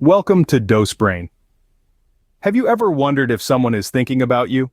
Welcome to Dose Brain. Have you ever wondered if someone is thinking about you?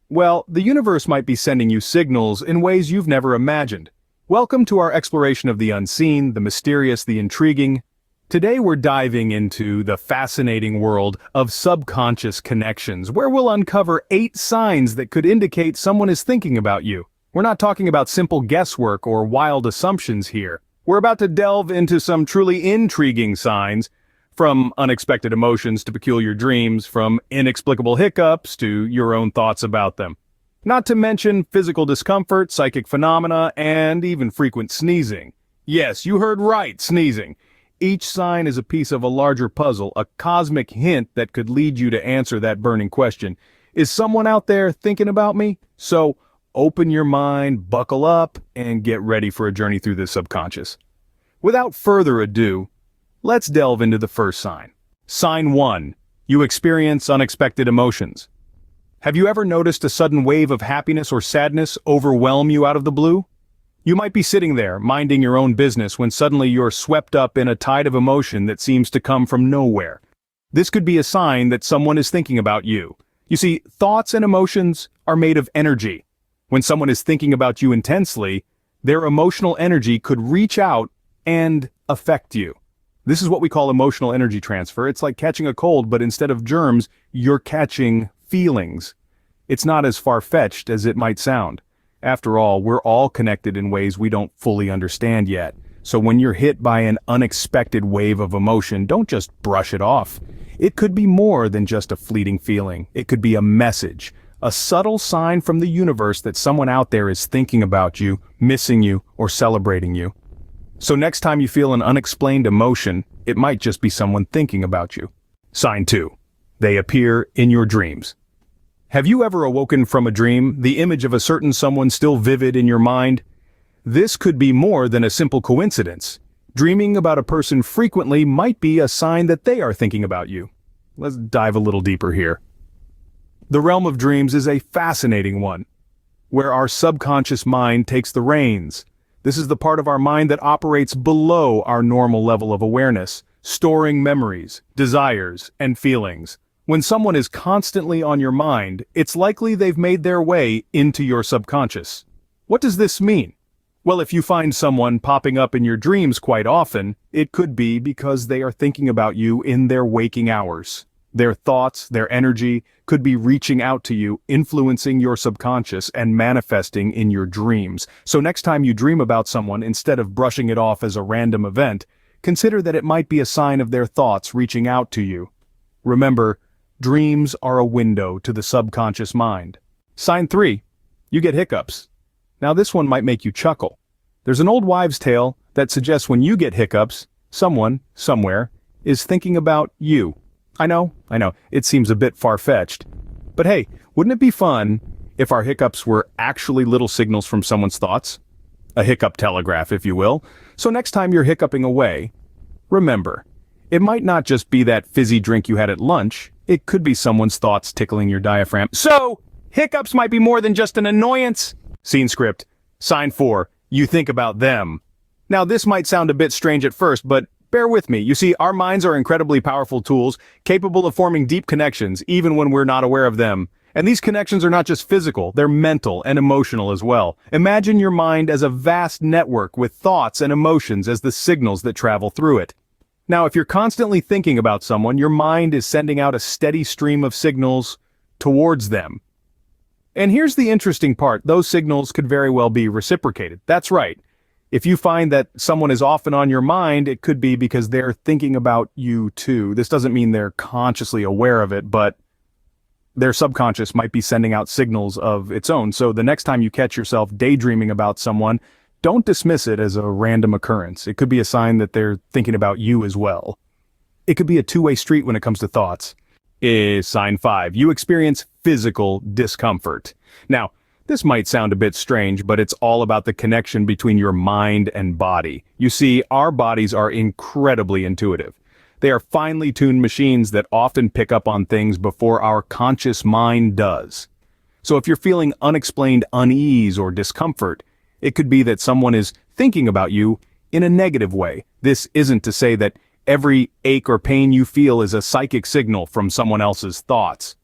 Well, the universe might be sending you signals in ways you've never imagined. Welcome to our exploration of the unseen, the mysterious, the intriguing. Today we're diving into the fascinating world of subconscious connections, where we'll uncover 8 signs that could indicate someone is thinking about you. We're not talking about simple guesswork or wild assumptions here. We're about to delve into some truly intriguing signs, from unexpected emotions to peculiar dreams, from inexplicable hiccups to your own thoughts about them. Not to mention physical discomfort, psychic phenomena, and even frequent sneezing. Yes, you heard right, sneezing. Each sign is a piece of a larger puzzle, a cosmic hint that could lead you to answer that burning question. Is someone out there thinking about me? So, open your mind, buckle up, and get ready for a journey through the subconscious. Without further ado, let's delve into the first sign. Sign 1. You experience unexpected emotions. Have you ever noticed a sudden wave of happiness or sadness overwhelm you out of the blue? You might be sitting there, minding your own business, when suddenly you're swept up in a tide of emotion that seems to come from nowhere. This could be a sign that someone is thinking about you. You see, thoughts and emotions are made of energy. When someone is thinking about you intensely, their emotional energy could reach out and affect you. This is what we call emotional energy transfer. It's like catching a cold, but instead of germs, you're catching feelings. It's not as far-fetched as it might sound. After all, we're all connected in ways we don't fully understand yet. So when you're hit by an unexpected wave of emotion, don't just brush it off. It could be more than just a fleeting feeling. It could be a message, a subtle sign from the universe that someone out there is thinking about you, missing you, or celebrating you. So next time you feel an unexplained emotion, it might just be someone thinking about you. Sign 2. They appear in your dreams. Have you ever awoken from a dream, the image of a certain someone still vivid in your mind? This could be more than a simple coincidence. Dreaming about a person frequently might be a sign that they are thinking about you. Let's dive a little deeper here. The realm of dreams is a fascinating one, where our subconscious mind takes the reins. This is the part of our mind that operates below our normal level of awareness, storing memories, desires, and feelings. When someone is constantly on your mind, it's likely they've made their way into your subconscious. What does this mean? Well, if you find someone popping up in your dreams quite often, it could be because they are thinking about you in their waking hours. Their thoughts, their energy, could be reaching out to you, influencing your subconscious and manifesting in your dreams. So next time you dream about someone, instead of brushing it off as a random event, consider that it might be a sign of their thoughts reaching out to you. Remember, dreams are a window to the subconscious mind. Sign 3. You get hiccups. Now this one might make you chuckle. There's an old wives' tale that suggests when you get hiccups, someone, somewhere, is thinking about you. I know, it seems a bit far-fetched. But hey, wouldn't it be fun if our hiccups were actually little signals from someone's thoughts? A hiccup telegraph, if you will. So next time you're hiccuping away, remember, it might not just be that fizzy drink you had at lunch, it could be someone's thoughts tickling your diaphragm. So, hiccups might be more than just an annoyance. Scene script. Sign 4. You think about them. Now this might sound a bit strange at first, but bear with me. You see, our minds are incredibly powerful tools, capable of forming deep connections, even when we're not aware of them. And these connections are not just physical, they're mental and emotional as well. Imagine your mind as a vast network with thoughts and emotions as the signals that travel through it. Now, if you're constantly thinking about someone, your mind is sending out a steady stream of signals towards them. And here's the interesting part, those signals could very well be reciprocated. That's right. If you find that someone is often on your mind, it could be because they're thinking about you too. This doesn't mean they're consciously aware of it, but their subconscious might be sending out signals of its own. So the next time you catch yourself daydreaming about someone, don't dismiss it as a random occurrence. It could be a sign that they're thinking about you as well. It could be a two-way street when it comes to thoughts. Sign 5. You experience physical discomfort. Now, this might sound a bit strange, but it's all about the connection between your mind and body. You see, our bodies are incredibly intuitive. They are finely tuned machines that often pick up on things before our conscious mind does. So if you're feeling unexplained unease or discomfort, it could be that someone is thinking about you in a negative way. This isn't to say that Every ache or pain you feel is a psychic signal from someone else's thoughts.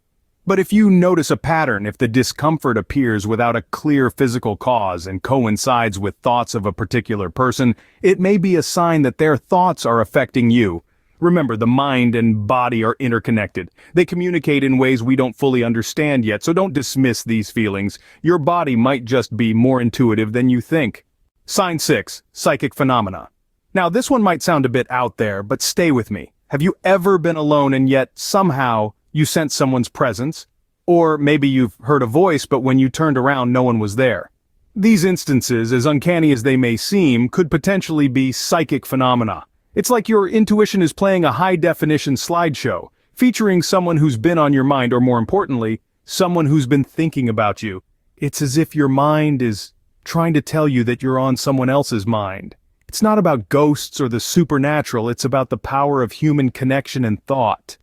But if you notice a pattern, if the discomfort appears without a clear physical cause and coincides with thoughts of a particular person, it may be a sign that their thoughts are affecting you. Remember, the mind and body are interconnected. They communicate in ways we don't fully understand yet, so don't dismiss these feelings. Your body might just be more intuitive than you think. Sign 6, psychic phenomena. Now, this one might sound a bit out there, but stay with me. Have you ever been alone and yet somehow you sense someone's presence? Or maybe you've heard a voice, but when you turned around, no one was there. These instances, as uncanny as they may seem, could potentially be psychic phenomena. It's like your intuition is playing a high-definition slideshow, featuring someone who's been on your mind, or more importantly, someone who's been thinking about you. It's as if your mind is trying to tell you that you're on someone else's mind. It's not about ghosts or the supernatural, it's about the power of human connection and thought.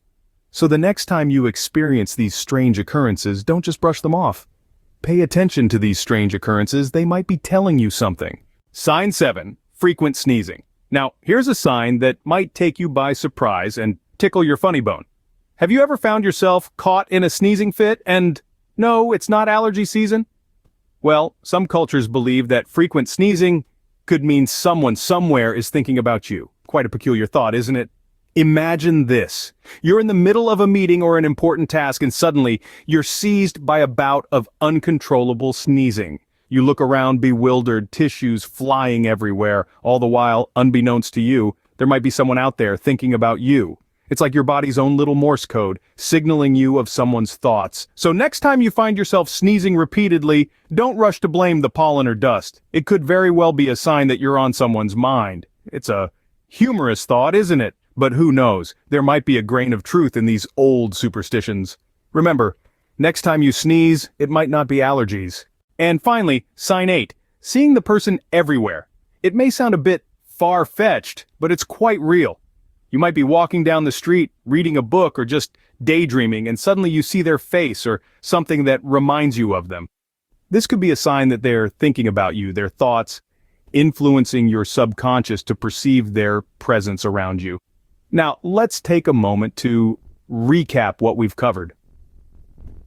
So the next time you experience these strange occurrences, don't just brush them off. Pay attention to these strange occurrences, they might be telling you something. Sign 7, frequent sneezing. Now, here's a sign that might take you by surprise and tickle your funny bone. Have you ever found yourself caught in a sneezing fit and, no, it's not allergy season? Well, some cultures believe that frequent sneezing could mean someone somewhere is thinking about you. Quite a peculiar thought, isn't it? Imagine this. You're in the middle of a meeting or an important task and suddenly you're seized by a bout of uncontrollable sneezing. You look around bewildered, tissues flying everywhere, all the while, unbeknownst to you, there might be someone out there thinking about you. It's like your body's own little Morse code, signaling you of someone's thoughts. So next time you find yourself sneezing repeatedly, don't rush to blame the pollen or dust. It could very well be a sign that you're on someone's mind. It's a humorous thought, isn't it? But who knows, there might be a grain of truth in these old superstitions. Remember, next time you sneeze, it might not be allergies. And finally, sign 8, seeing the person everywhere. It may sound a bit far-fetched, but it's quite real. You might be walking down the street, reading a book, or just daydreaming, and suddenly you see their face or something that reminds you of them. This could be a sign that they're thinking about you, their thoughts, influencing your subconscious to perceive their presence around you. Now, let's take a moment to recap what we've covered.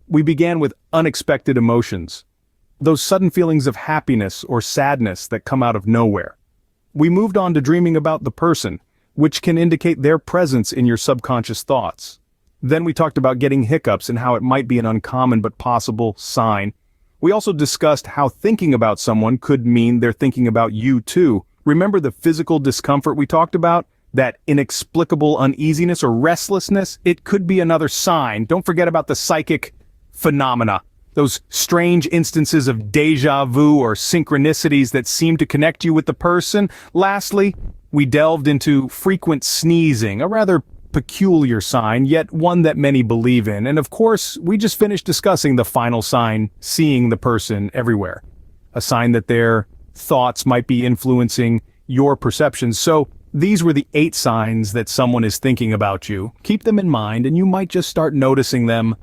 We began with unexpected emotions, those sudden feelings of happiness or sadness that come out of nowhere. We moved on to dreaming about the person, which can indicate their presence in your subconscious thoughts. Then we talked about getting hiccups and how it might be an uncommon but possible sign. We also discussed how thinking about someone could mean they're thinking about you too. Remember the physical discomfort we talked about? That inexplicable uneasiness or restlessness? It could be another sign. Don't forget about the psychic phenomena. Those strange instances of deja vu or synchronicities that seem to connect you with the person. Lastly, we delved into frequent sneezing, a rather peculiar sign, yet one that many believe in. And of course, we just finished discussing the final sign, seeing the person everywhere. A sign that their thoughts might be influencing your perceptions. So, these were the 8 signs that someone is thinking about you. Keep them in mind and you might just start noticing them